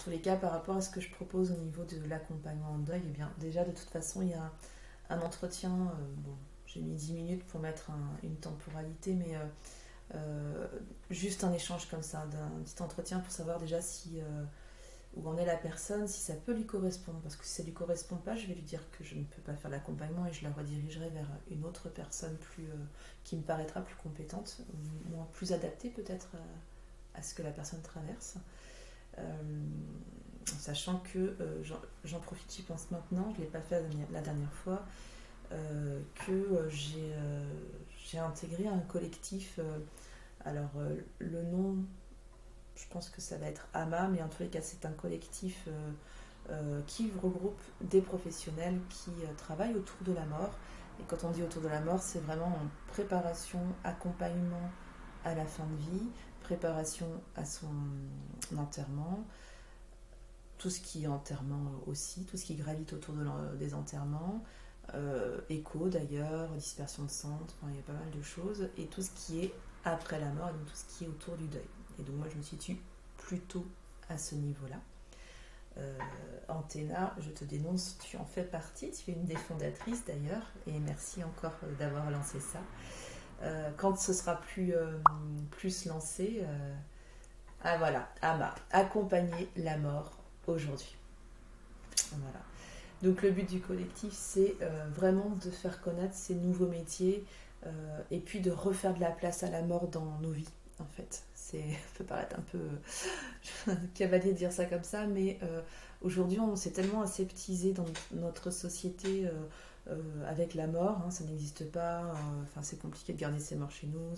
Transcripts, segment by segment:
tous les cas, par rapport à ce que je propose au niveau de l'accompagnement en deuil, eh bien, déjà, de toute façon, il y a un entretien. Bon, j'ai mis 10 minutes pour mettre une temporalité, mais juste un échange comme ça, d'un petit entretien pour savoir déjà si où en est la personne, si ça peut lui correspondre. Parce que si ça ne lui correspond pas, je vais lui dire que je ne peux pas faire l'accompagnement et je la redirigerai vers une autre personne qui me paraîtra plus compétente, moins plus adaptée peut-être à ce que la personne traverse. Euh, Sachant que j'en profite, j'y pense maintenant, je ne l'ai pas fait la dernière fois, que j'ai intégré un collectif. Alors, le nom, je pense que ça va être AMA, mais en tous les cas, c'est un collectif qui regroupe des professionnels qui travaillent autour de la mort. Et quand on dit autour de la mort, c'est vraiment en préparation, accompagnement à la fin de vie, préparation à son enterrement, tout ce qui est enterrement aussi, tout ce qui gravite autour des enterrements, écho d'ailleurs, dispersion de cendres, enfin, il y a pas mal de choses, et tout ce qui est après la mort, donc tout ce qui est autour du deuil. Et donc moi je me situe plutôt à ce niveau-là. Anténa, je te dénonce, tu en fais partie, tu es une des fondatrices d'ailleurs, et merci encore d'avoir lancé ça. Quand ce sera plus lancé, ah voilà, AMA, accompagner la mort aujourd'hui. Voilà. Donc le but du collectif, c'est vraiment de faire connaître ces nouveaux métiers et puis de refaire de la place à la mort dans nos vies, en fait. Ça peut paraître un peu cavalier de dire ça comme ça, mais aujourd'hui, on s'est tellement aseptisé dans notre société avec la mort, hein, ça n'existe pas, enfin c'est compliqué de garder ses morts chez nous,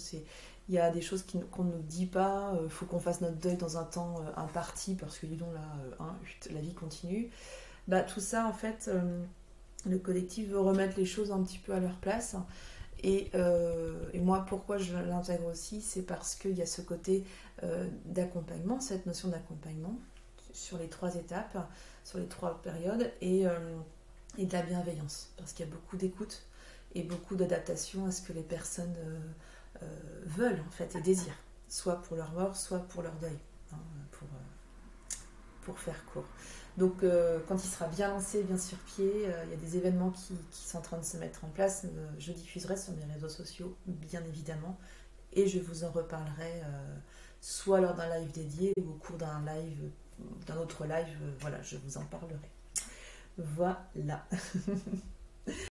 il y a des choses qu'on ne nous dit pas, il faut qu'on fasse notre deuil dans un temps imparti, parce que dis donc là, la vie continue. Bah, tout ça, en fait, le collectif veut remettre les choses un petit peu à leur place. Et moi, pourquoi je l'intègre aussi, c'est parce qu'il y a ce côté d'accompagnement, cette notion d'accompagnement sur les 3 étapes, sur les 3 périodes, et de la bienveillance. Parce qu'il y a beaucoup d'écoute et beaucoup d'adaptation à ce que les personnes veulent, en fait, et désirent. Soit pour leur mort, soit pour leur deuil, hein, pour faire court. Donc quand il sera bien lancé, bien sur pied, il y a des événements qui sont en train de se mettre en place. Je diffuserai sur mes réseaux sociaux, bien évidemment, et je vous en reparlerai soit lors d'un live dédié ou au cours d'un autre live. Voilà, je vous en parlerai. Voilà.